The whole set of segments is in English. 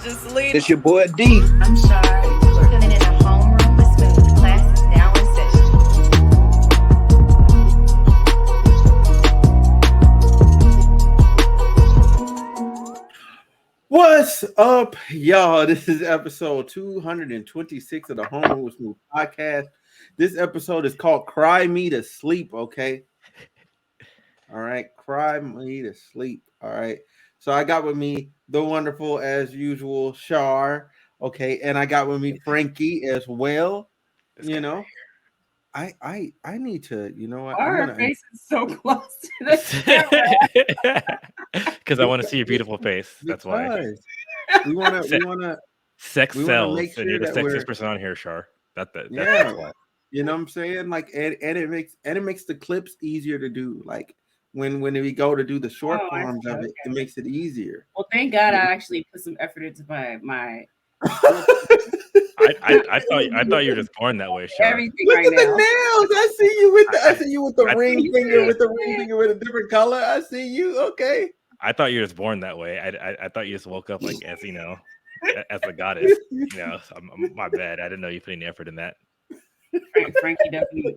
just lean. It's your boy D. I'm sorry. Tuning in a homeroom with smooth classes now in session. What's up, y'all? This is episode 226 of the Homeroom with Smooth podcast. This episode is called Cry Me to Sleep, okay? All right, Cry Me to Sleep, all right? So I got with me the wonderful, as usual, Shar, okay? And I got with me Frankie as well, you know? I need to, you know what? Our face is so close to the camera. Because I want to see your beautiful face. That's why. We want to sex we wanna sells, make and you're sure the that we're- sexiest person on here, Shar. That's Yeah. why. You know what I'm saying? Like, and it makes the clips easier to do. Like when we go to do the short forms of it, it makes it easier. Well, thank God I actually put some effort into my I thought you were just born that way, Shar. everything Look right at the now. nails. I see you with the ring finger see with a different color. I see you. Okay. I thought you were just born that way. I thought you just woke up like as as a goddess. So my bad. I didn't know you put any effort in that. Frankie definitely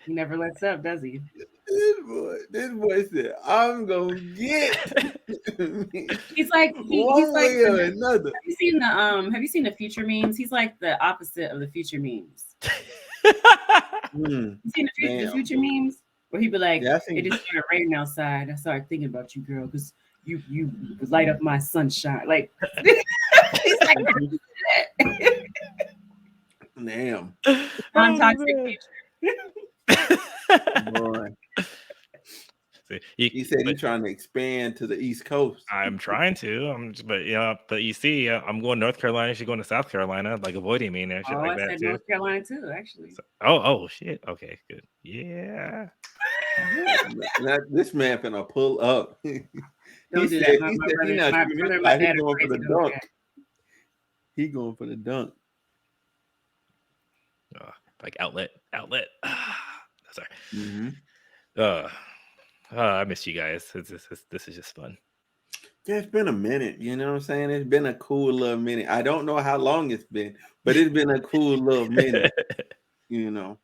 he never lets up, does he? This boy said, "I'm gonna get." He's like One way or another. Have you seen the future memes? He's like the opposite of the future memes. You seen the future memes? Where he'd be like, it just started raining outside. I started thinking about you, girl, because you light up my sunshine. Like he's like damn. Non-toxic future. Boy. He said he's trying to expand to the East Coast. I'm trying to, but you see, I'm going to North Carolina. She's going to South Carolina, like avoiding me and shit like that said too. North Carolina too, actually. So, oh shit. Okay, good. Yeah. This man finna pull up. Don't do that. My brother and my dad are crazy to dunk. He going for the dunk. Like outlet. Sorry. Mm-hmm. I miss you guys. This is just fun. Yeah, it's been a minute. You know what I'm saying? It's been a cool little minute. I don't know how long it's been, but it's been a cool little minute. You know.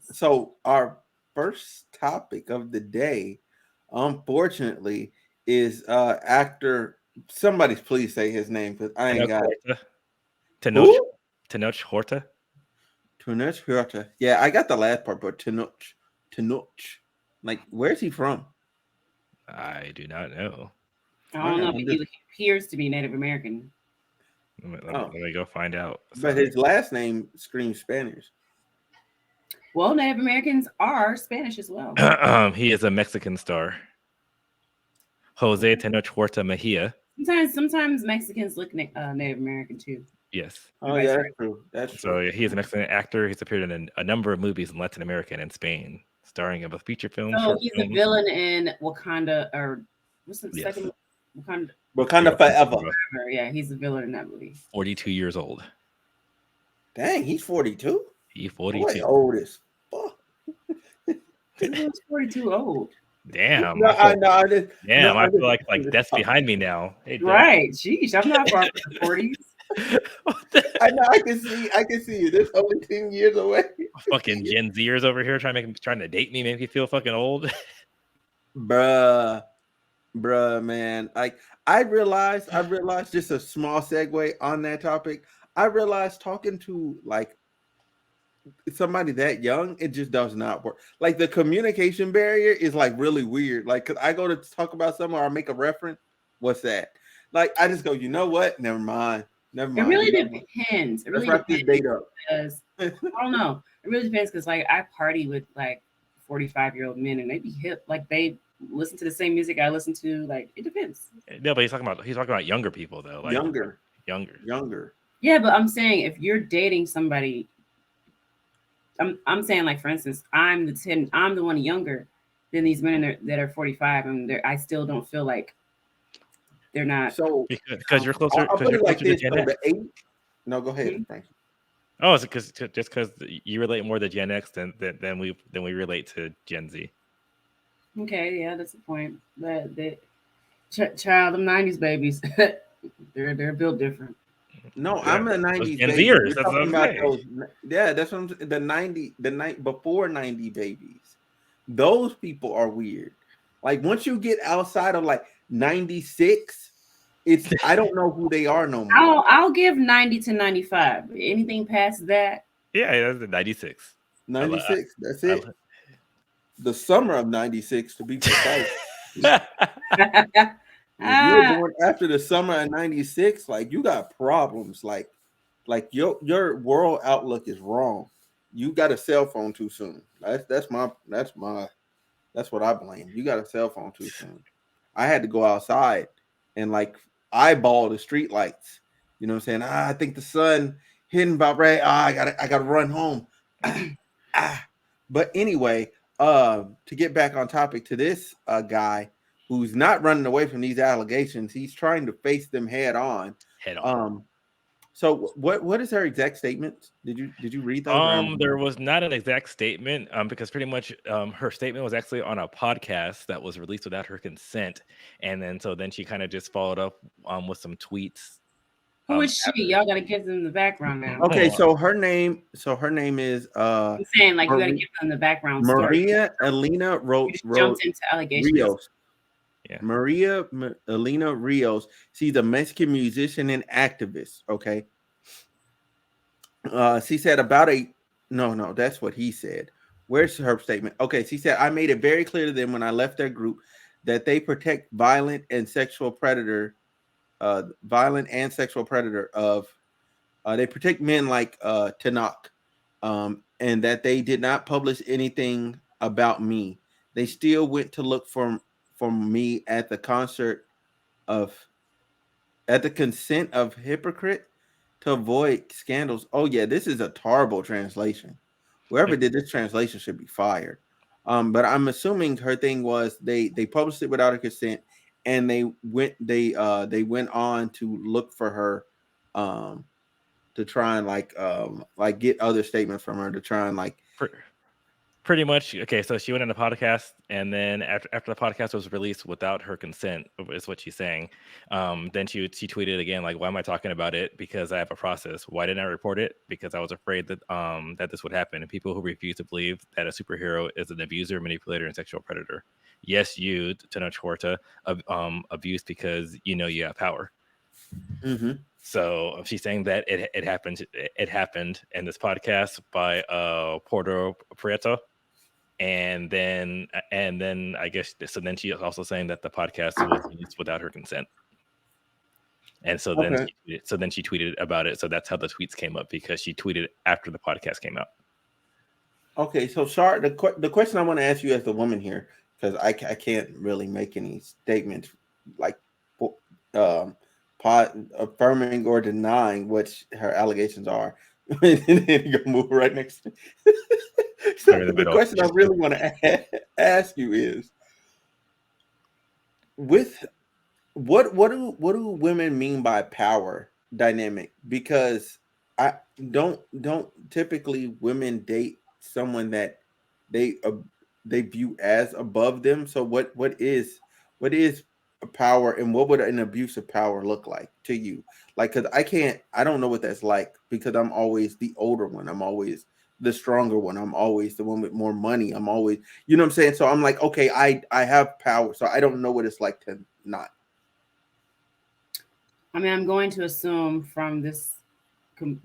So our first topic of the day, unfortunately, is actor. Somebody please say his name because I ain't got it. Tenoch Huerta. Tenoch Huerta. Yeah, I got the last part, but Tenoch. Like, where's he from? I do not know. I don't know, but he appears to be Native American. Let me go find out. But his last name screams Spanish. Well, Native Americans are Spanish as well. He is a Mexican star. Jose Tenoch Huerta Mejia. Sometimes Mexicans look Native American too. Yes. Oh, yeah, that's true. That's true. So he is an excellent actor. He's appeared in a number of movies in Latin America and Spain, starring in both feature films. So he's a villain in Wakanda, or what's the second Wakanda Forever. Yeah, he's a villain in that movie. 42 years old. Dang, he's 42? He's 42. Boy, old as fuck. He's 42 old. Damn. No, I feel like that's behind me now. Hey, right. Jeez, I'm not far from the 40s. I know. I can see you. This only 10 years away. Fucking Gen Zers over here trying to date me, make me feel fucking old. Bruh, man. Like I realized just a small segue on that topic. I realized talking to like somebody that young, it just does not work. Like the communication barrier is like really weird. Like, cause I go to talk about something or I make a reference. What's that? Like, I just go, you know what? Never mind. It really depends. It really depends because I don't know. It really depends because like I party with like 45-year-old men and they be hip. Like they listen to the same music I listen to. Like it depends. No, but he's talking about younger people though. Like younger. Yeah, but I'm saying if you're dating somebody, I'm saying like for instance, I'm the one younger than these men that are 45, and I still don't feel like they're not. So because you're closer. I'll put it like this. No, go ahead, Frank. Oh, is it because you relate more to Gen X than we relate to Gen Z? Okay, yeah, that's the point. But child, them 90s babies. They're built different. No, I'm a 90s Gen baby. Zers, We're that's what talking I'm about saying. those. Yeah, that's what I'm saying. The night before 90 babies. Those people are weird. Like once you get outside of like 96, it's I don't know who they are no more. I'll give 90 to 95. Anything past that, Yeah, that's the 96. 96, that's I it. The summer of 96 to be precise. If you're ah, born after the summer of 96, like you got problems. Like your world outlook is wrong. You got a cell phone too soon. That's what I blame. You got a cell phone too soon. I had to go outside and like eyeball the street lights. You know what I'm saying? I think the sun hitting about right. I gotta run home. But anyway, to get back on topic to this guy who's not running away from these allegations, he's trying to face them head on. head on. So what is her exact statement? Did you read those? There was not an exact statement, because pretty much her statement was actually on a podcast that was released without her consent, and then she kind of just followed up with some tweets. who is she? Y'all gotta give them the background now. Okay, so her name is I'm saying like you gotta give them the background story. Maria Elena You just jumped into allegations. Rios. Yeah. Maria Elena Rios. She's a Mexican musician and activist. Okay. She said no, that's what he said. Where's her statement? Okay, she said, I made it very clear to them when I left their group that they protect violent and sexual predator of they protect men like Tenoch, and that they did not publish anything about me. They still went to look for me at the consent of hypocrite to avoid scandals. Oh yeah, this is a terrible translation. Whoever did this translation should be fired. But I'm assuming her thing was they published it without her consent, and they went on to look for her, to try and like get other statements from her to try and like pretty much. Okay, so she went on a podcast, and then after the podcast was released without her consent, is what she's saying. Then she tweeted again, like, why am I talking about it? Because I have a process. Why didn't I report it? Because I was afraid that that this would happen. And people who refuse to believe that a superhero is an abuser, manipulator, and sexual predator. Yes, you, Tenoch Huerta, abused because you know you have power. Mm-hmm. So she's saying that it happened. It happened in this podcast by Porto Prieto. And then I guess so. Then she is also saying that the podcast was used without her consent, and so then she tweeted about it. So that's how the tweets came up, because she tweeted after the podcast came out. Okay, so Shar, the question I want to ask you as the woman here, because I can't really make any statements like affirming or denying what her allegations are. And then you move right next. So the question I really want to ask you is, with what do women mean by power dynamic? Because I don't typically women date someone that they view as above them. So what is power, and what would an abuse of power look like to you? Like, because I don't know what that's like, because I'm always the older one. I'm always the stronger one. I'm always the one with more money. I'm always, you know what I'm saying? So I'm like, okay, I have power, so I don't know what it's like to not. I mean, I'm going to assume from this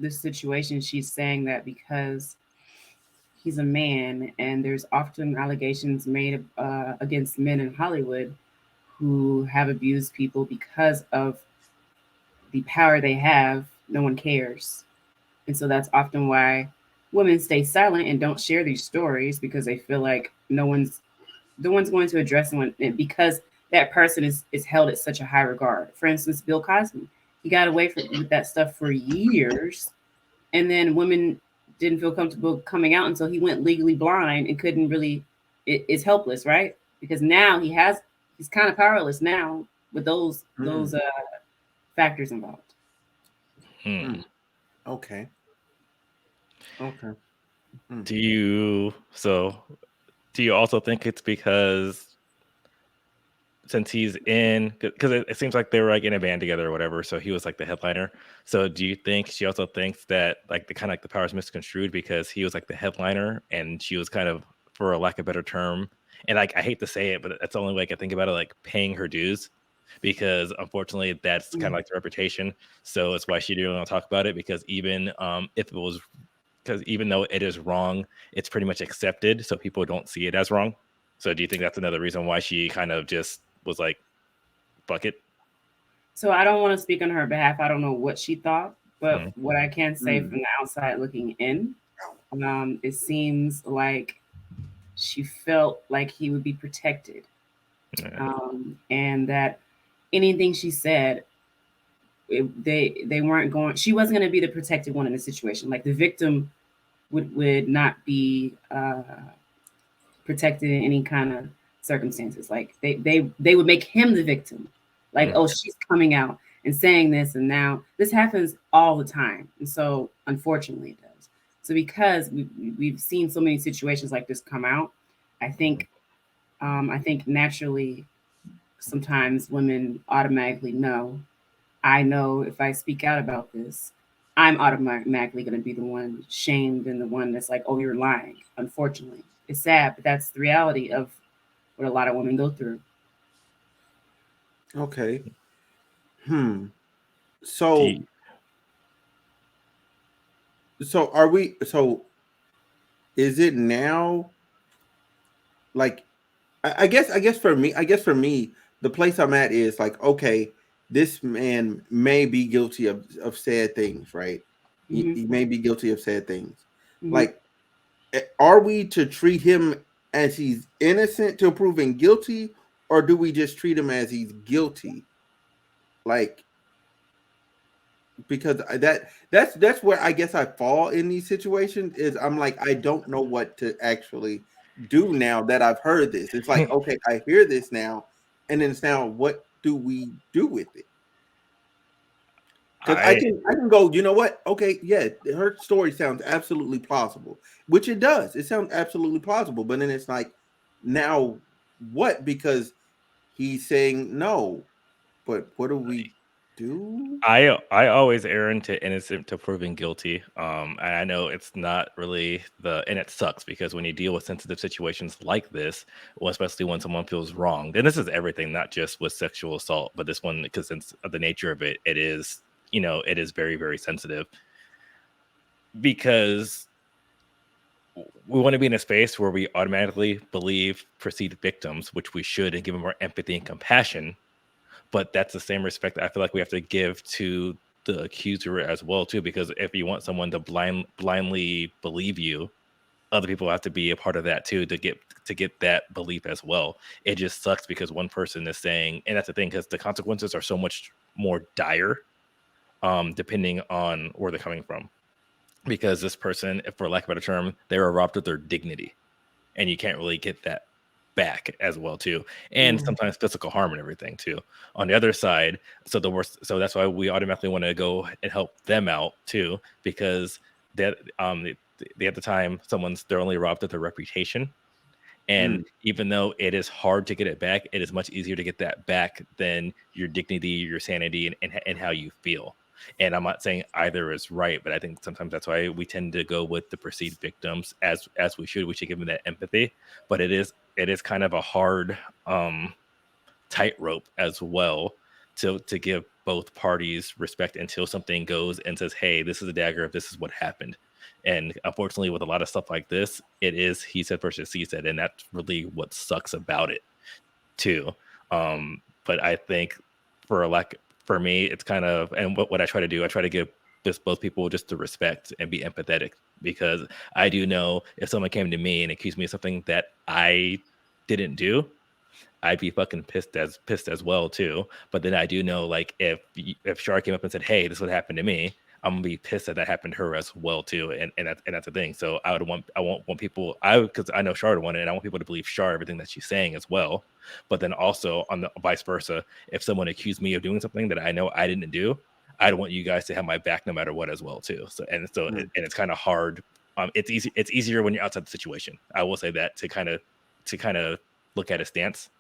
situation, she's saying that because he's a man, and there's often allegations made against men in Hollywood who have abused people because of the power they have. No one cares, and so that's often why women stay silent and don't share these stories, because they feel like no one's going to address them, because that person is held at such a high regard. For instance, Bill Cosby, he got away with that stuff for years, and then women didn't feel comfortable coming out until he went legally blind and couldn't really. It's helpless, right? Because now he's kind of powerless now with those factors involved. Okay. Do you also think it's because since he's in, because it seems like they were like in a band together or whatever, so he was like the headliner. So do you think she also thinks that like the kind of like the power is misconstrued because he was like the headliner and she was kind of, for a lack of a better term, and like I hate to say it, but that's the only way I can think about it, like paying her dues, because unfortunately that's kind of like the reputation. So it's why she didn't want to talk about it, because even if it was, because even though it is wrong, it's pretty much accepted, so people don't see it as wrong. So do you think that's another reason why she kind of just was like, fuck it? So I don't want to speak on her behalf. I don't know what she thought, but what I can say from the outside looking in, it seems like she felt like he would be protected, and that anything she said, they weren't going. She wasn't going to be the protected one in the situation. Like the victim would not be protected in any kind of circumstances. Like they would make him the victim. Like, oh, she's coming out and saying this, and now this happens all the time, and so unfortunately it does. So because we've seen so many situations like this come out, I think naturally sometimes women automatically know. I know if I speak out about this, I'm automatically going to be the one shamed and the one that's like, oh, you're lying. Unfortunately, it's sad, but that's the reality of what a lot of women go through. Okay. So are we? So is it now? Like, I guess for me, the place I'm at is like, okay, this man may be guilty of sad things, right? He may be guilty of sad things. Like, are we to treat him as he's innocent till proven guilty, or do we just treat him as he's guilty? Like, because that's where I guess I fall in these situations, is I'm like, I don't know what to actually do now that I've heard this. It's like, okay, I hear this now, and then it's now, what do we do with it? Because I can go, you know what? Okay, yeah, her story sounds absolutely plausible, which it does. It sounds absolutely plausible, but then it's like, now what? Because he's saying no, but what do we do? I always err into innocent to proving guilty. And I know it's not really and it sucks because when you deal with sensitive situations like this, well, especially when someone feels wronged, and this is everything, not just with sexual assault, but this one, because since of the nature of it, it is, it is very, very sensitive, because we want to be in a space where we automatically believe perceived victims, which we should, and give them more empathy and compassion. But that's the same respect that I feel like we have to give to the accuser as well, too, because if you want someone to blindly believe you, other people have to be a part of that too, to get that belief as well. It just sucks because one person is saying, and that's the thing, because the consequences are so much more dire, depending on where they're coming from. Because this person, for lack of a better term, they were robbed of their dignity, and you can't really get that back as well too, and sometimes physical harm and everything too on the other side. So the worst, so that's why we automatically want to go and help them out too, because that they at the time they're only robbed of their reputation, and even though it is hard to get it back, it is much easier to get that back than your dignity, your sanity, and how you feel. And I'm not saying either is right, but I think sometimes that's why we tend to go with the perceived victims, as we should give them that empathy. But it is kind of a hard tightrope as well to give both parties respect until something goes and says, hey, this is a dagger, if this is what happened. And unfortunately, with a lot of stuff like this, it is he said versus she said, and that's really what sucks about it too. But I think for me, it's kind of, and what I try to do, I try to give just both people just the respect and be empathetic, because I do know if someone came to me and accused me of something that I didn't do, I'd be fucking pissed as well too. But then I do know, like, if Shar came up and said, hey, this would happen to me, I'm gonna be pissed that happened to her as well too, and that's the thing. So I won't want people, because I know Shar would want it, and I want people to believe Shar everything that she's saying as well. But then also on the vice versa, if someone accused me of doing something that I know I didn't do, I'd want you guys to have my back no matter what as well too. So and it's kind of hard. It's easier when you're outside the situation. I will say that, to kind of look at a stance.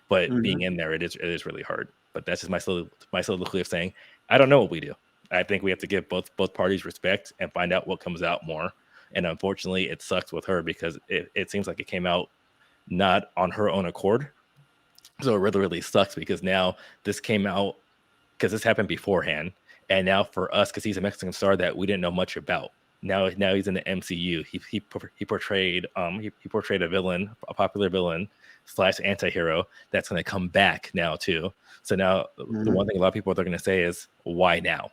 but being in there, it is really hard. But that's just my soliloquy of saying, I don't know what we do. I think we have to give both parties respect and find out what comes out more. And unfortunately, it sucks with her because it seems like it came out not on her own accord. So it really, really sucks because now this came out because this happened beforehand. And now for us, because he's a Mexican star that we didn't know much about. Now he's in the MCU. He portrayed a villain, a popular villain / anti-hero that's going to come back now too. So now the one thing a lot of people are going to say is, why now?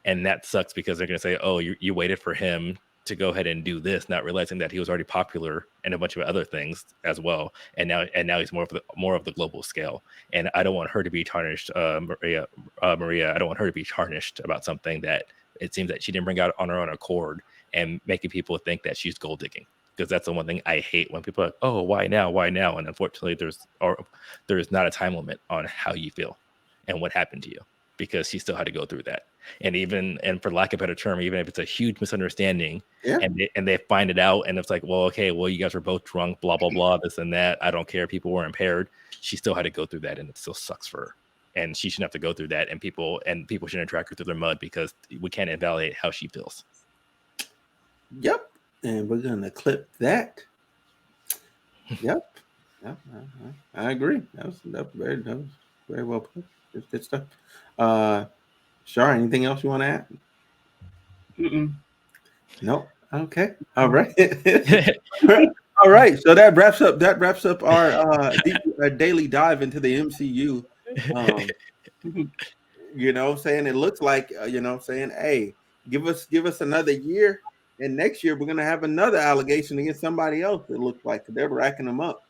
And that sucks because they're going to say, oh, you waited for him to go ahead and do this, not realizing that he was already popular and a bunch of other things as well. And now he's more of the global scale. And I don't want her to be tarnished, Maria. I don't want her to be tarnished about something that it seems that she didn't bring out on her own accord and making people think that she's gold digging. Because that's the one thing I hate when people are like, oh, why now? Why now? And unfortunately, there is not a time limit on how you feel and what happened to you, because she still had to go through that. And for lack of a better term, even if it's a huge misunderstanding, and they find it out, and it's like, well, okay, well, you guys were both drunk, blah, blah, blah, this and that. I don't care. People were impaired. She still had to go through that, and it still sucks for her. And she shouldn't have to go through that. And people shouldn't drag her through their mud because we can't invalidate how she feels. Yep. And we're going to clip that. Yep. I agree. That was very well put. It's good stuff. Shar, anything else you want to add? Nope. Okay. All right. All right. So that wraps up our daily dive into the MCU. Saying it looks like saying, hey, give us another year, and next year we're gonna have another allegation against somebody else. It looks like they're racking them up.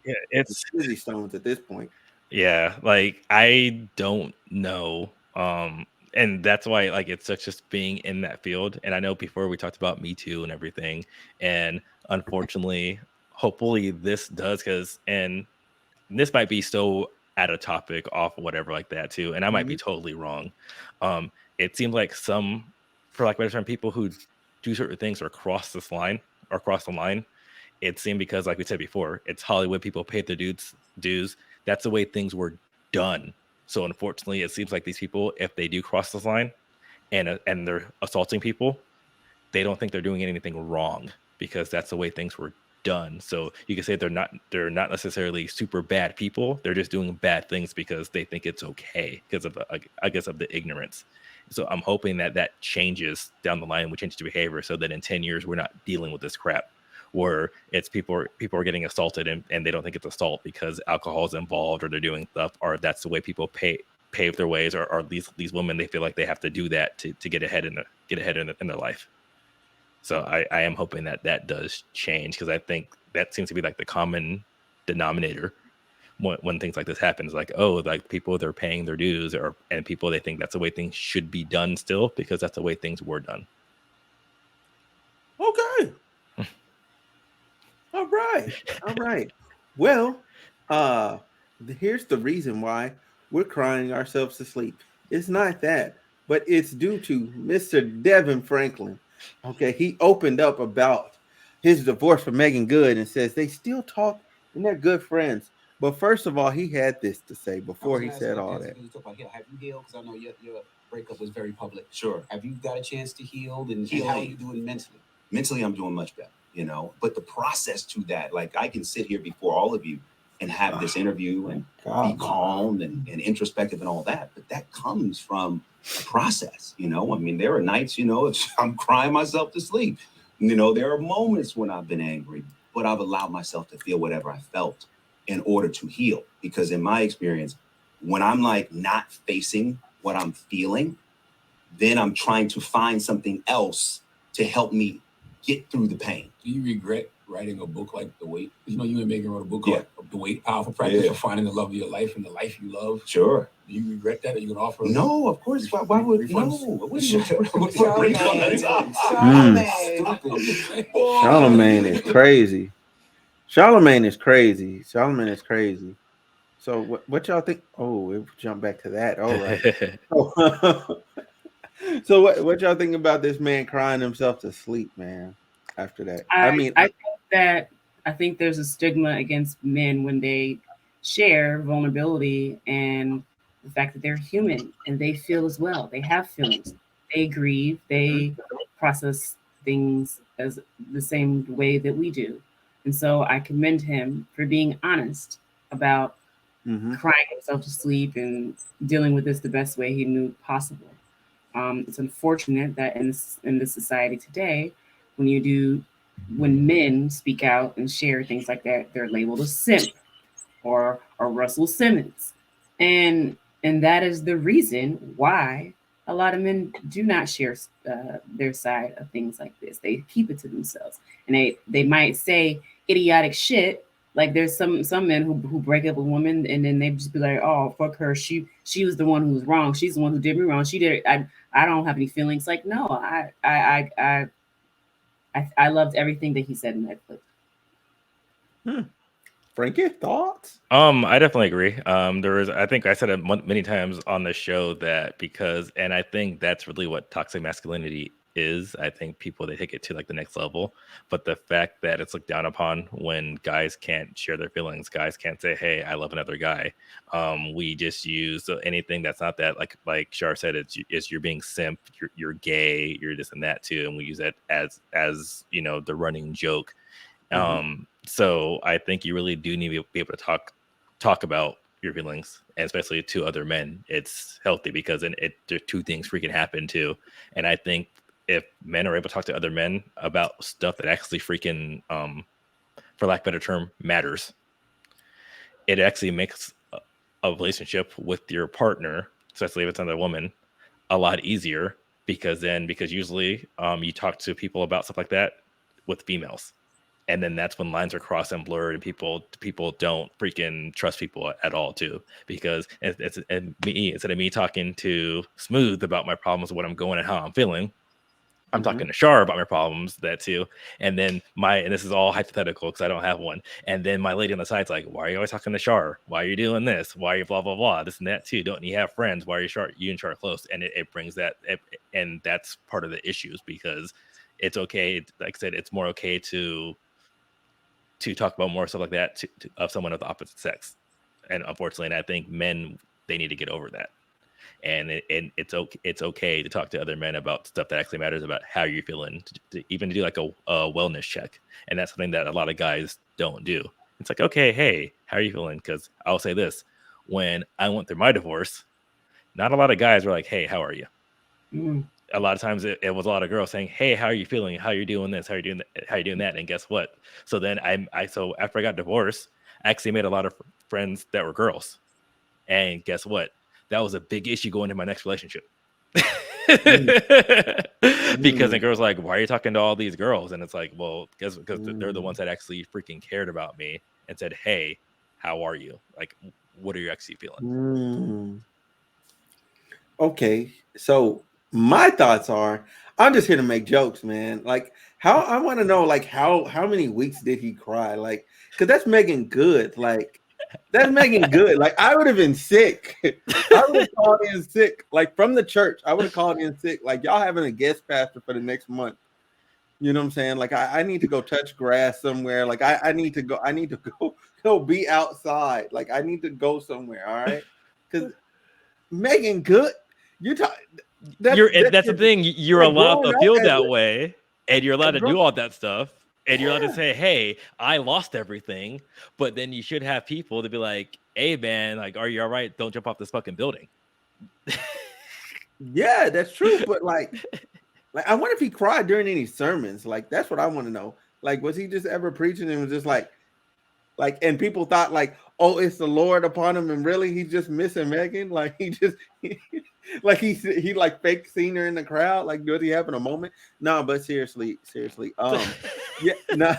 Yeah, it's busy stones at this point. Yeah, like I don't know. And that's why like it sucks just being in that field. And I know before we talked about Me Too and everything, and unfortunately, hopefully this does, and this might be so at a topic off or whatever like that too, and I might be totally wrong. It seems like some, for lack of a better term, people who do certain things or cross the line, it seemed because, like we said before, it's Hollywood. People paid their dues. That's the way things were done. So unfortunately, it seems like these people, if they do cross this line and they're assaulting people, they don't think they're doing anything wrong because that's the way things were done. So you can say they're not necessarily super bad people. They're just doing bad things because they think it's okay because of the ignorance. So I'm hoping that changes down the line. We change the behavior so that in 10 years we're not dealing with this crap where it's people are getting assaulted and they don't think it's assault because alcohol is involved or they're doing stuff, or that's the way people pave their ways, or these women, they feel like they have to do that to get ahead in their life. So I am hoping that does change, because I think that seems to be like the common denominator when things like this happens. Like, oh, like people, they're paying their dues, and people, they think that's the way things should be done still because that's the way things were done. Okay. All right. Well, here's the reason why we're crying ourselves to sleep. It's not that, but it's due to Mr. Devon Franklin. Okay, he opened up about his divorce from Meagan Good and says they still talk and they're good friends. But first of all, he had this to say before he said all that. Have you healed? Because I know your breakup was very public. Sure. Have you got a chance to heal? And how are you doing mentally? Mentally, I'm doing much better. But the process to that, like I can sit here before all of you and have this interview and be calm and introspective and all that, but that comes from a process. I mean, there are nights, I'm crying myself to sleep. There are moments when I've been angry, but I've allowed myself to feel whatever I felt in order to heal. Because in my experience, when I'm like not facing what I'm feeling, then I'm trying to find something else to help me get through the pain. Do you regret writing a book like The Wait? You and Meagan wrote a book called The Wait, Powerful Practice for Finding the Love of Your Life and the Life you love. Sure. Do you regret that? Are you going to offer? No, of course. Why would Charlemagne is crazy. Charlemagne is crazy. So what y'all think? Oh, we'll jump back to that. All right. So what y'all think about this man crying himself to sleep, man? After that, I think there's a stigma against men when they share vulnerability and the fact that they're human and they feel as well. They have feelings. They grieve. They process things as the same way that we do. And so I commend him for being honest about crying himself to sleep and dealing with this the best way he knew possible. It's unfortunate that in this society today, when men speak out and share things like that, they're labeled a simp or Russell Simmons, and that is the reason why a lot of men do not share their side of things like this. They keep it to themselves, and they might say idiotic shit. Like there's some men who break up a woman and then they just be like, oh fuck her, she was the one who was wrong, she's the one who did me wrong, she did it. I don't have any feelings. Like no, I loved everything that he said in that clip. Frankie, thoughts? I definitely agree. I think I said it many times on the show that and I think that's really what toxic masculinity is. I think people, they take it to like the next level, but the fact that it's looked down upon when guys can't share their feelings, guys can't say, hey, I love another guy. We just use anything that's not that, like Shar said, it's you're being simp, you're gay, you're this and that too, and we use that as the running joke. So I think you really do need to be able to talk about your feelings, and especially to other men. It's healthy because then there two things freaking happen too. And I think if men are able to talk to other men about stuff that actually freaking, for lack of a better term, matters, it actually makes a relationship with your partner, especially if it's another woman, a lot easier because usually you talk to people about stuff like that with females. And then that's when lines are crossed and blurred, and people don't freaking trust people at all too. Because instead of me talking to Smooth about my problems, what I'm going and how I'm feeling, I'm talking to Shar about my problems, that too. And then and this is all hypothetical because I don't have one. And then my lady on the side's like, why are you always talking to Shar? Why are you doing this? Why are you blah, blah, blah, this and that too? Don't you have friends? Why are you and Shar close? And it brings that, and that's part of the issues, because it's okay. Like I said, it's more okay to talk about more stuff like that of someone of the opposite sex. And unfortunately, and I think men, they need to get over that. And it's okay to talk to other men about stuff that actually matters, about how you're feeling, to even do like a wellness check. And that's something that a lot of guys don't do. It's like, okay, hey, how are you feeling? Because I'll say this, when I went through my divorce, not a lot of guys were like, hey, how are you? A lot of times it was a lot of girls saying, hey, how are you feeling? How are you doing this? How are you doing that? How are you doing that? And guess what? So then so after I got divorced, I actually made a lot of friends that were girls. And guess what? That was a big issue going into my next relationship. Because the girls like, why are you talking to all these girls? And it's like, well, because they're the ones that actually freaking cared about me and said, hey, how are you? Like, what are you actually feeling? Okay, so my thoughts are, I'm just here to make jokes, man. Like, how I want to know, like, how many weeks did he cry? Like, because that's Megan Good. Like, that's Megan Good. Like, I would have been sick. I would have called in sick, like from the church. I would have called in sick. Like, y'all having a guest pastor for the next month. You know what I'm saying? Like, I need to go touch grass somewhere. Like, I need to go be outside. Like, I need to go somewhere. All right, because Megan Good. That's the thing. You're allowed to feel that way, and you're allowed to do all that stuff, and you're allowed to say, "Hey, I lost everything," but then you should have people to be like, "Hey, man, like, are you all right? Don't jump off this fucking building." Yeah, that's true. But like, I wonder if he cried during any sermons. Like, that's what I want to know. Like, was he just ever preaching and was just like, and people thought like, oh, it's the Lord upon him, and really he's just missing Megan. Like he like fake seen her in the crowd. Like, does he have in a moment? No, but seriously, yeah, no.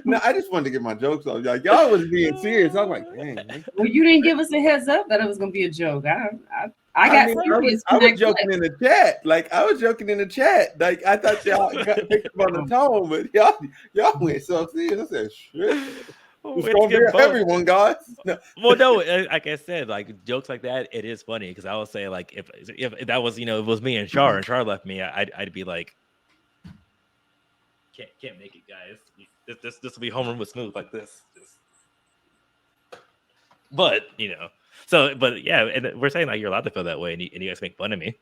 No, I just wanted to get my jokes off. Like, y'all was being serious. I was like, dang. Well, you didn't give us a heads up that it was gonna be a joke. I was joking in the chat. Like, I was joking in the chat. Like, I thought y'all picked up on the tone, but y'all went so serious. I said, shit. It's gonna be everyone, guys. No. Well, no, like I said, like jokes like that, it is funny because I would say, like, if that was, it was me and Char, and Char left me, I'd be like, can't make it, guys. This will be homeroom with Smooth like this. But but yeah, and we're saying like you're allowed to feel that way, and you guys make fun of me,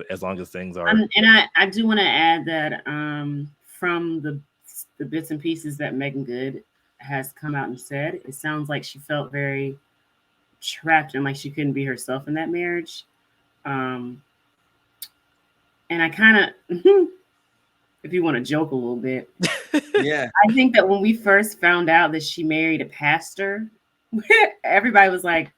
as long as things are. And I do want to add that from the bits and pieces that Meagan Good has come out and said, it sounds like she felt very trapped and like she couldn't be herself in that marriage. And I kind of, if you want to joke a little bit, yeah, I think that when we first found out that she married a pastor, everybody was like,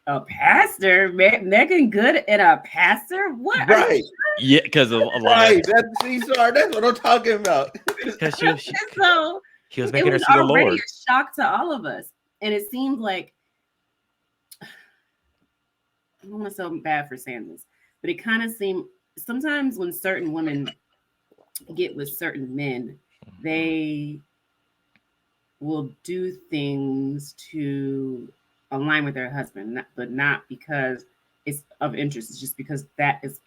a pastor, Meagan Good and a pastor? What? Right. Yeah, because of a lot. Right. That's what I'm talking about. Because so he was making her see the Lord. Already a shock to all of us, and it seemed like I don't want to sound bad for saying this, but it kind of seemed sometimes when certain women get with certain men, they will do things to align with their husband, but not because it's of interest. It's just because that is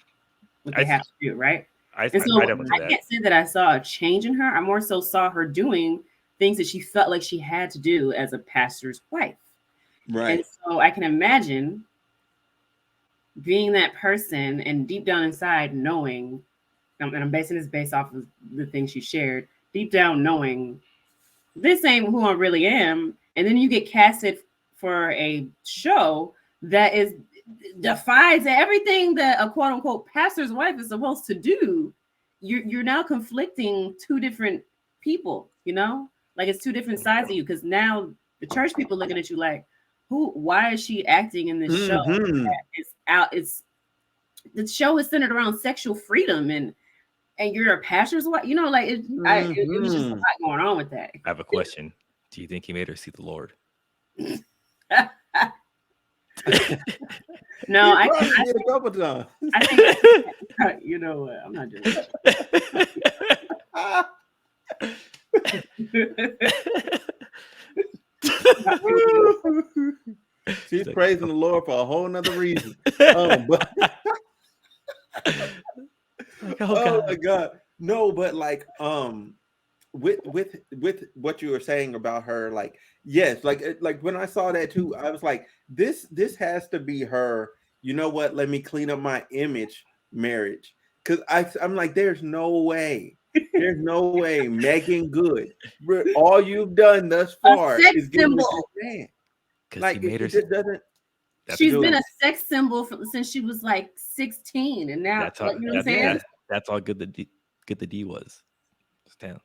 what they have to do, right? I can't say that I saw a change in her. I more so saw her doing things that she felt like she had to do as a pastor's wife. Right. And so I can imagine being that person and deep down inside knowing, and I'm basing this based off of the things she shared, deep down knowing this ain't who I really am. And then you get casted for a show that defies everything that a quote unquote pastor's wife is supposed to do. You're now conflicting two different people, like it's two different sides of you. Because now the church people looking at you like, why is she acting in this show? The show is centered around sexual freedom and you're a pastor's wife, like it was just a lot going on with that. I have a question. Do you think he made her see the Lord? No, I did a couple times. I think you know what? I'm not doing that. She's praising the Lord for a whole nother reason. But oh my God. No, but like with what you were saying about her, like yes, like when I saw that too, I was like, this has to be her, you know what, let me clean up my image marriage. Because I'm like, there's no way Meagan Good, all you've done thus far is get with this man. Like it just doesn't. She's been a sex symbol since she was like 16, and now that's all, you know what I'm saying? That's all good. The D was. Damn.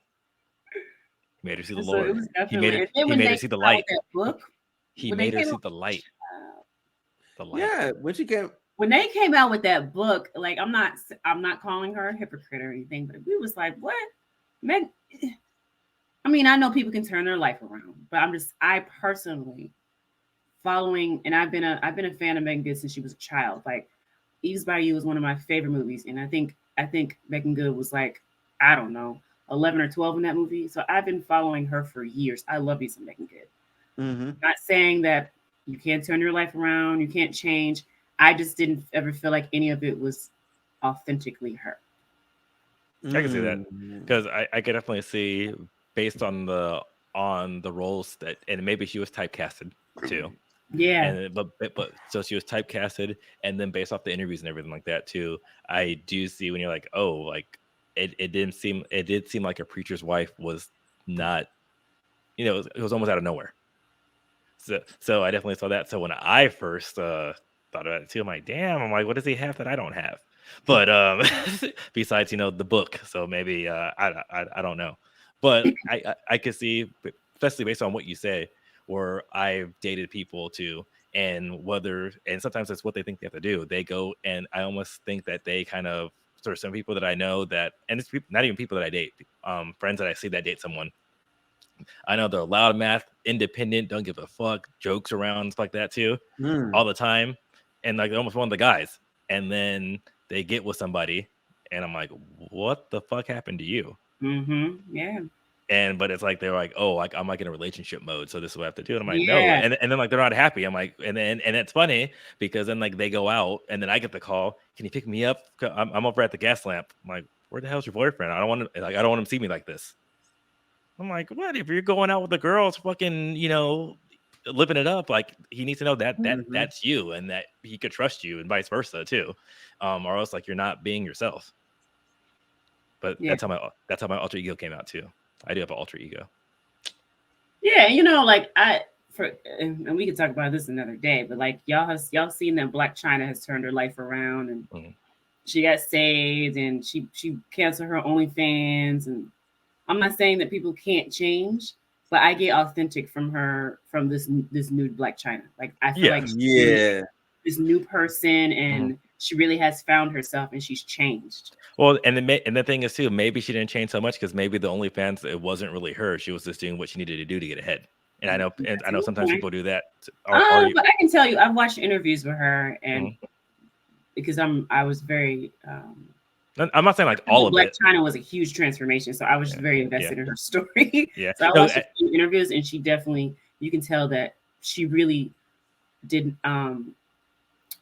He made her see the Lord. He made her see the light. He made her see the light. The light. Yeah, when they came out with that book, like I'm not calling her a hypocrite or anything, but we was like, what? Meg? I mean, I know people can turn their life around, but I personally following, and I've been a fan of Meagan Good since she was a child. Like Eve's by You was one of my favorite movies, and I think Meagan Good was like, I don't know, 11 or 12 in that movie. So I've been following her for years. I love me some Meagan Good. Mm-hmm. Not saying that you can't turn your life around, you can't change. I just didn't ever feel like any of it was authentically her. I can see that because I could definitely see based on the roles that, and maybe she was typecasted too. Yeah. And but so she was typecasted, and then based off the interviews and everything like that too, I do see when you're like, oh, like it did seem like a preacher's wife was not, it was almost out of nowhere. So I definitely saw that. So when I first thought about it too, I'm like, damn, what does he have that I don't have? But besides, the book. So maybe I don't know. But I could see, especially based on what you say, where I've dated people too, and sometimes that's what they think they have to do. They go, and I almost think that they kind of sort of some people that I know that, and it's not even people that I date, friends that I see that date someone. I know they're loud math, independent, don't give a fuck, jokes around, stuff like that too, all the time, and like they're almost one of the guys. And then they get with somebody, and I'm like, what the fuck happened to you? Mm-hmm. Yeah. But it's like they're like, oh, like I'm like in a relationship mode, so this is what I have to do. And I'm like, no, and then like they're not happy. I'm like, and it's funny because then like they go out, and then I get the call, can you pick me up? I'm over at the gas lamp. I'm like, where the hell's your boyfriend? I don't want him to see me like this. I'm like, what? If you're going out with the girls, fucking, living it up, like he needs to know that that's you, and that he could trust you, and vice versa too, or else like you're not being yourself. But that's how my alter ego came out too. I do have an alter ego. Yeah, like and we can talk about this another day, but like y'all seen that Black China has turned her life around, and she got saved, and she canceled her OnlyFans, and I'm not saying that people can't change, but I get authentic from this new Black China. Like I feel like she's this new person, and she really has found herself, and she's changed. Well, and the thing is too, maybe she didn't change so much because maybe the OnlyFans, it wasn't really her. She was just doing what she needed to do to get ahead. And I know sometimes people do that. But I can tell you, I've watched interviews with her, and because I was very. I'm not saying like all of Black it. China was a huge transformation, so I was just very invested in her story. Yeah. So I watched a few interviews, and she definitely, you can tell that she really did.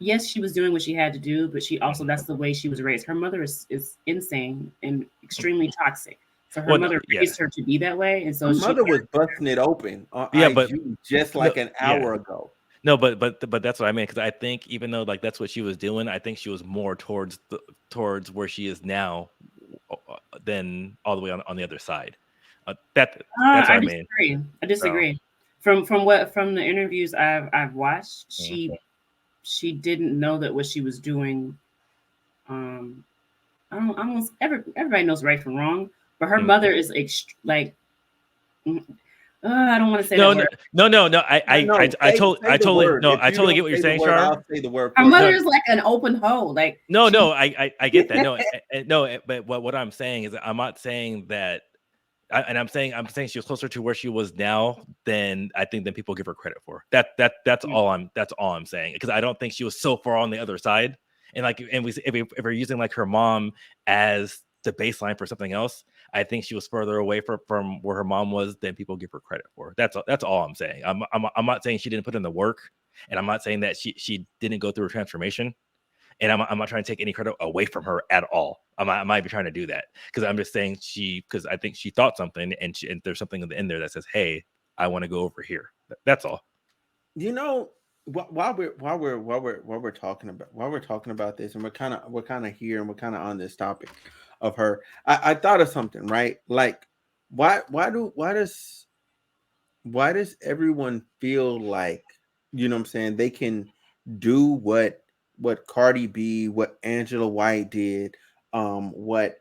Yes, she was doing what she had to do, but she also, that's the way she was raised. Her mother is insane and extremely toxic. So her mother raised her to be that way, and so her mother was busting it open on IG just like an hour ago. No, but that's what I mean, because I think even though like that's what she was doing, I think she was more towards where she is now than all the way on the other side. That's what I mean. I disagree. So. From the interviews I've watched, she didn't know that what she was doing. Almost everybody knows right from wrong, but her mother is like. I don't want to say no. I totally get what you're saying, Char. I'll say the word. Her mother is like an open hole. Like I get that. No, but what I'm saying is I'm not saying that. I'm saying she was closer to where she was now than people give her credit for. That's all I'm saying, because I don't think she was so far on the other side. And like, if we're using like her mom as the baseline for something else, I think she was further away from where her mom was than people give her credit for. That's all I'm saying. I'm not saying she didn't put in the work, and I'm not saying that she didn't go through a transformation. And I'm not trying to take any credit away from her at all. I might be trying to do that, because I'm just saying because I think she thought something, and there's something in there that says, "Hey, I want to go over here." That's all. While we're talking about this, and we're kind of here, and we're kind of on this topic of her, I thought of something, right? Like, why does everyone feel like, you know what I'm saying, they can do what Cardi B, what Angela White did, what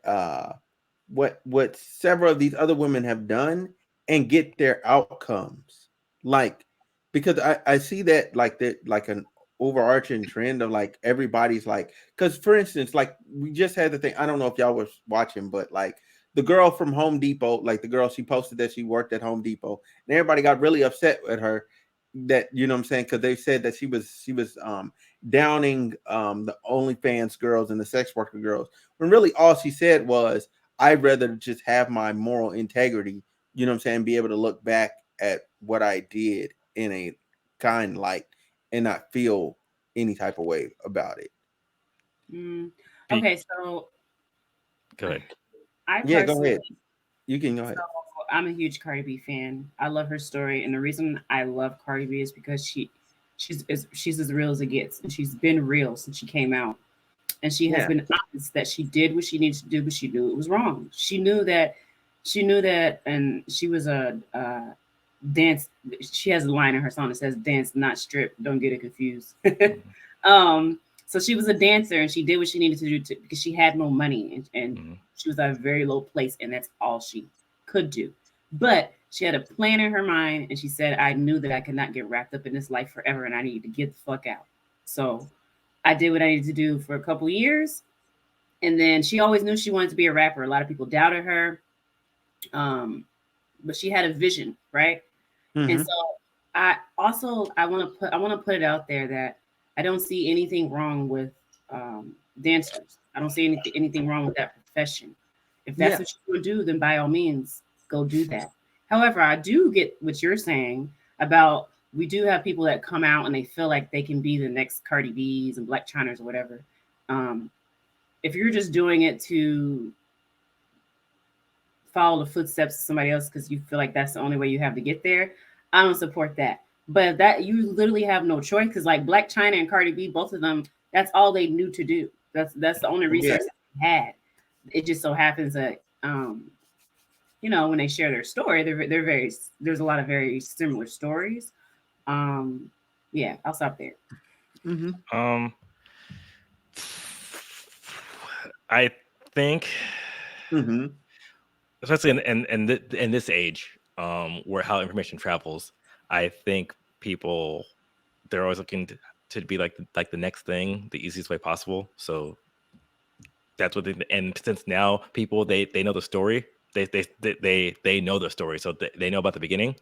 several of these other women have done, and get their outcomes? Like, because I see that like an overarching trend of like everybody's like, because for instance, like we just had the thing, I don't know if y'all was watching, but like the girl from Home Depot, like the girl, she posted that she worked at Home Depot, and everybody got really upset with her, that, you know what I'm saying, because they said that she was downing the OnlyFans girls and the sex worker girls, when really all she said was, I'd rather just have my moral integrity, you know what I'm saying, be able to look back at what I did in a kind light and not feel any type of way about it. Okay, so go ahead. Go ahead. You can go ahead. So I'm a huge Cardi B fan. I love her story, and the reason I love Cardi B is because she's as real as it gets, and she's been real since she came out, and she has been honest that she did what she needed to do, but she knew it was wrong. She knew that, and she was a dance. She has a line in her song that says "Dance, not strip." Don't get it confused. So she was a dancer, and she did what she needed to do because she had no money, and she was at a very low place, and that's all she could do. But she had a plan in her mind, and she said, I knew that I could not get wrapped up in this life forever, and I needed to get the fuck out. So I did what I needed to do for a couple years, and then she always knew she wanted to be a rapper. A lot of people doubted her, but she had a vision, right? And so I want to put it out there that I don't see anything wrong with dancers. I don't see anything wrong with that profession. If that's what you want to do, then by all means, go do that. However, I do get what you're saying about, we do have people that come out and they feel like they can be the next Cardi B's and Black Chinas or whatever. If you're just doing it to follow the footsteps of somebody else because you feel like that's the only way you have to get there, I don't support that. but that you literally have no choice because like Black China and Cardi B, both of them, that's all they knew to do. That's the only resource they had. It just so happens that when they share their story, they're very there's a lot of very similar stories. Yeah, I'll stop there. Mm-hmm. I think, especially in this age, where how information travels, I think people they're always looking to be like the next thing, the easiest way possible. So that's what and since now people they know the story, they know the story, so they know about the beginning,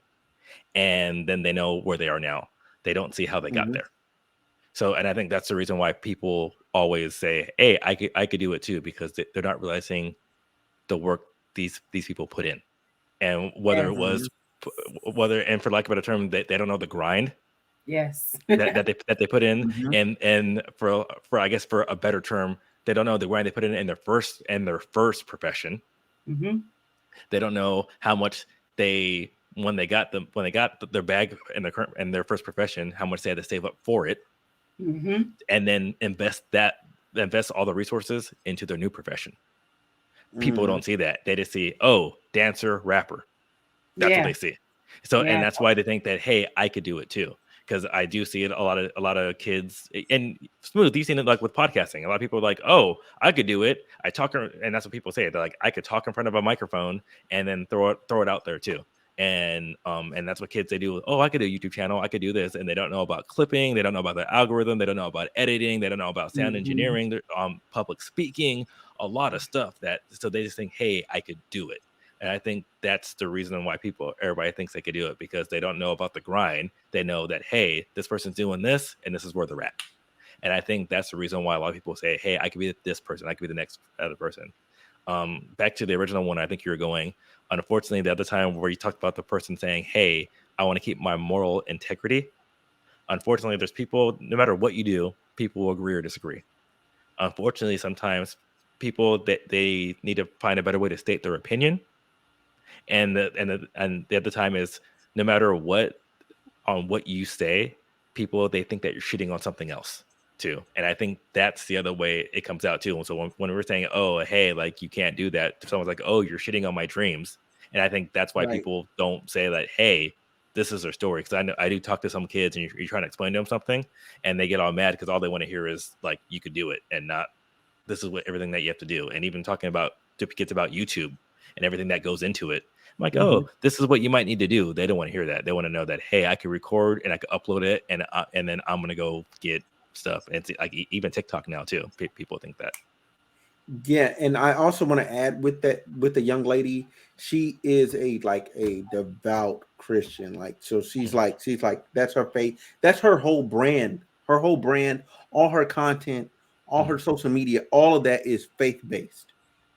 and then they know where they are now. They don't see how they got there. So, and I think that's the reason why people always say, "Hey, I could do it too," because they're not realizing the work these people put in, and whether it was and for lack of a better term, they don't know the grind. Yes, that they put in, and for I guess for a better term, they don't know the grind they put in their first profession. They don't know how much when they got their bag in their first profession, how much they had to save up for it. And then invest all the resources into their new profession. People don't see that. They just see, dancer, rapper. That's what they see. So, and that's why they think that, hey, I could do it too. Because I do see it a lot of kids, and Smooth, you've seen it like with podcasting. A lot of people are like, oh, I could do it. I talk, and that's what people say. They're like, I could talk in front of a microphone and then throw it out there too. And that's what kids they do. Oh, I could do a YouTube channel. I could do this, and they don't know about clipping. They don't know about the algorithm. They don't know about editing. They don't know about sound engineering. Public speaking. A lot of stuff so they just think, hey, I could do it. And I think that's the reason why everybody thinks they could do it, because they don't know about the grind. They know that, hey, this person's doing this, and this is where they're at. And I think that's the reason why a lot of people say, hey, I could be this person. I could be the next other person. Back to the original one, I think you were going. Unfortunately, the other time where you talked about the person saying, hey, I want to keep my moral integrity. Unfortunately, there's people, no matter what you do, people will agree or disagree. Unfortunately, sometimes people they need to find a better way to state their opinion. And the other time is, no matter what you say, people they think that you're shitting on something else too. And I think that's the other way it comes out too. And so when we're saying, oh, hey, like you can't do that, someone's like, oh, you're shitting on my dreams. And I think that's why people don't say that, hey, this is their story. Because I do talk to some kids, and you're trying to explain to them something, and they get all mad because all they want to hear is like, you could do it, and not this is everything that you have to do. And even talking about to kids about YouTube and everything that goes into it, I'm like, oh, this is what you might need to do. They don't want to hear that. They want to know that, hey, I can record and I can upload it, and then I'm gonna go get stuff. And it's like even TikTok now too. People think that. Yeah, and I also want to add with the young lady, she is a devout Christian. Like, so she's like that's her faith. That's her whole brand. Her whole brand, all her content, all her social media, all of that is faith based.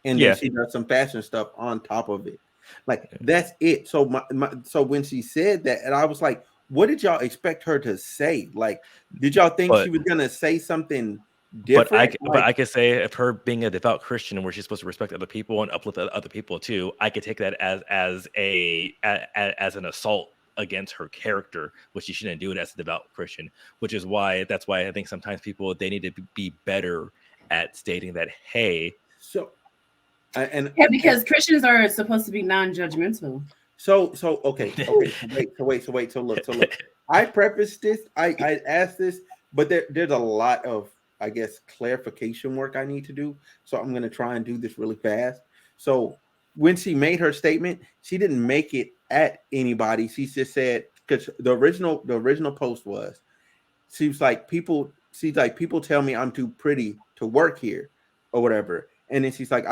And then she does some fashion stuff on top of it. Like, that's it. So so when she said that, and I was like, what did y'all expect her to say? Like, did y'all think she was gonna say something different? But I could say, if her being a devout Christian, where she's supposed to respect other people and uplift other people too, I could take that as an assault against her character, which she shouldn't do it as a devout Christian. That's why I think sometimes people they need to be better at stating that, hey. So. Because Christians are supposed to be non-judgmental. So okay. Wait. So look. I prefaced this. I asked this, but there's a lot of, I guess, clarification work I need to do. So I'm gonna try and do this really fast. So when she made her statement, she didn't make it at anybody. She just said, because the original post was, she's like, people tell me I'm too pretty to work here or whatever. And then she's like,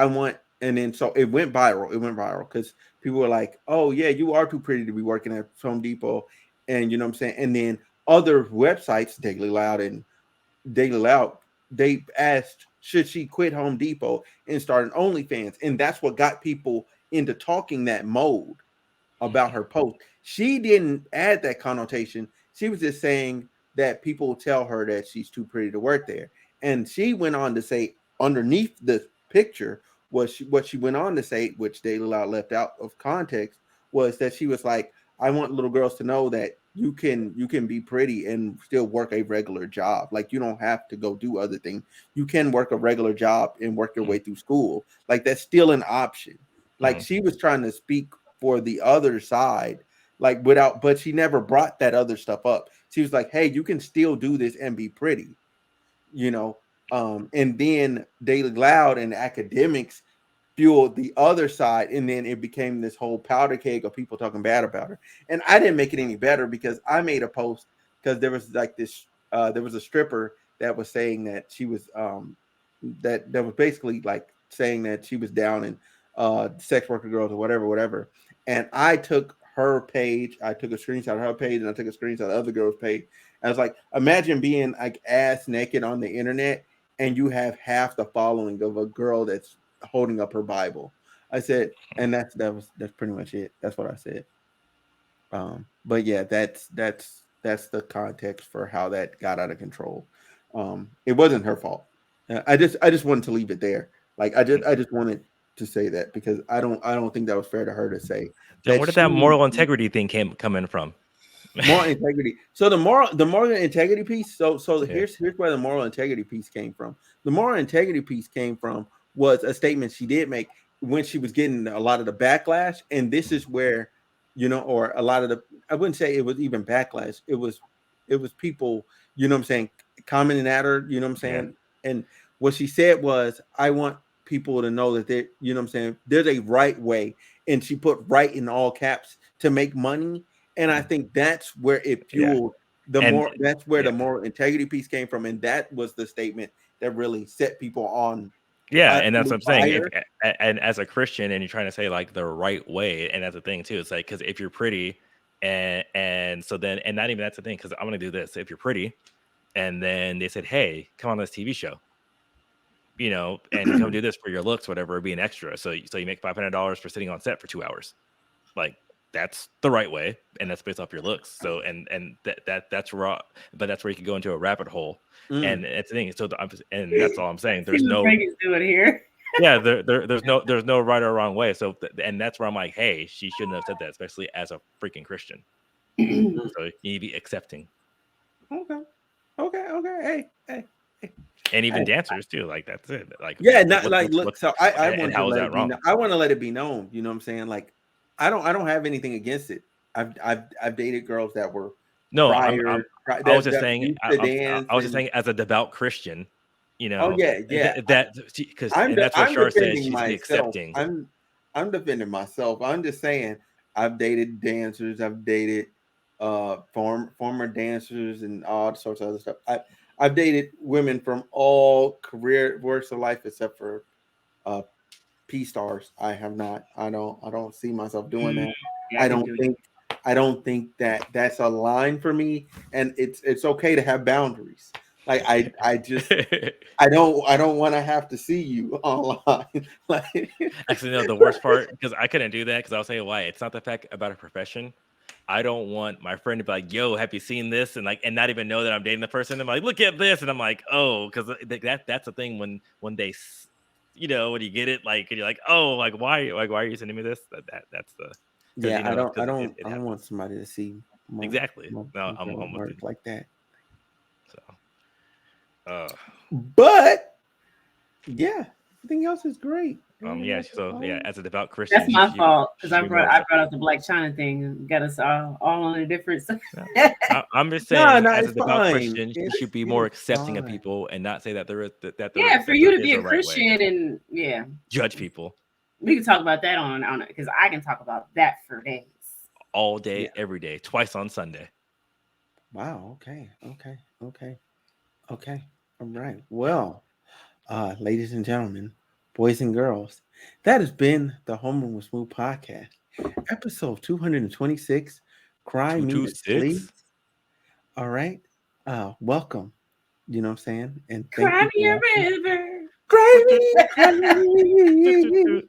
and then so it went viral. Because people were like, oh yeah, you are too pretty to be working at Home Depot. And you know what I'm saying? And then other websites, Daily Loud, they asked, should she quit Home Depot and start an OnlyFans? And that's what got people into talking that mode about her post. She didn't add that connotation. She was just saying that people tell her that she's too pretty to work there. And she went on to say, underneath the picture, what she went on to say, which Daily Loud left out of context, was that she was like, I want little girls to know that you can be pretty and still work a regular job. Like, you don't have to go do other things. You can work a regular job and work your way through school. Like, that's still an option. Like, she was trying to speak for the other side, like, but she never brought that other stuff up. She was like, hey, you can still do this and be pretty, you know. And then Daily Loud and academics fueled the other side, and then it became this whole powder keg of people talking bad about her. And I didn't make it any better because I made a post because there was like this there was a stripper that was saying that she was that was basically like saying that she was down in sex worker girls or whatever. And I took her page, I took a screenshot of her page, and I took a screenshot of the other girl's page. I was like, imagine being like ass naked on the internet and you have half the following of a girl that's holding up her Bible. I said, and that's pretty much it. That's what I said. But yeah, that's the context for how that got out of control. It wasn't her fault. I just wanted to leave it there. Like, I just wanted to say that because I don't think that was fair to her to say. Then where did that moral integrity thing come in from? Moral integrity. So the moral integrity piece. So here's where the moral integrity piece came from. The moral integrity piece came from was a statement she did make when she was getting a lot of the backlash, and this is where, or a lot of the, I wouldn't say it was even backlash. It was people, what I'm saying, commenting at her, what I'm saying, and what she said was, I want people to know that they, what I'm saying, there's a right way, and she put right in all caps to make money. And I think that's where it fueled the moral integrity piece came from. And that was the statement that really set people on. And that's what I'm saying. And as a Christian, and you're trying to say like the right way, and that's the thing too. It's like, because if you're pretty, and so then, and not even that's the thing, because I'm gonna do this. If you're pretty, and then they said, hey, come on this TV show, and come do this for your looks, whatever, be an extra. So you make $500 for sitting on set for 2 hours, like. That's the right way, and that's based off your looks. So, and that's raw, but that's where you can go into a rabbit hole, and it's the thing. So, and that's all I'm saying. There's no doing here. there's no right or wrong way. So, and that's where I'm like, hey, she shouldn't have said that, especially as a freaking Christian. So you need to be accepting. Okay. Hey. And even dancers too, like that's it. Like look. So I want to let it be. I want to let it be known. You know what I'm saying? Like, I don't have anything against it. I've dated girls that were I was just saying as a devout Christian, that because that's what Char says, she's accepting. I'm defending myself. I'm just saying I've dated dancers, I've dated former dancers and all sorts of other stuff. I've dated women from all career works of life except for P stars. I have not. I don't see myself doing that. I don't think that that's a line for me, and it's okay to have boundaries. Like I just I don't want to have to see you online. Like, actually, no, the worst part, because I couldn't do that, because I'll say why. It's not the fact about a profession. I don't want my friend to be like, yo, have you seen this? And not even know that I'm dating the person. I'm like, look at this. And I'm like, oh, because that's the thing when they, when you get it, like, and you're like, oh, like, why are you sending me this? That's the, I don't want somebody to see exactly. No, I'm with you. Like that. So, but yeah, everything else is great. As a devout Christian, that's my fault, because I brought up the Black China thing and got us all on a different side. I'm just saying, as a devout fine. Christian, you should be more accepting of people and not say that there is for you to be a Christian and judge people. We can talk about that on it, because I can talk about that for days, all day, every day, twice on Sunday. Wow. Okay. All right. Well, ladies and gentlemen, boys and girls, that has been the Homeroom with Smooth podcast, episode 226. Cry Me to Sleep. All right. Welcome. You know what I'm saying? And cry me a river. Cry me a river.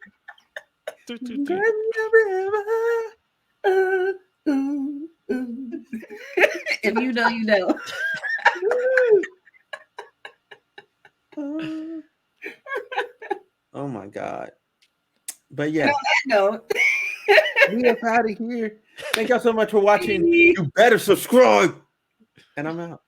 If you know, you know. Oh my God. But yeah. No. We up out of here. Thank y'all so much for watching. You better subscribe. And I'm out.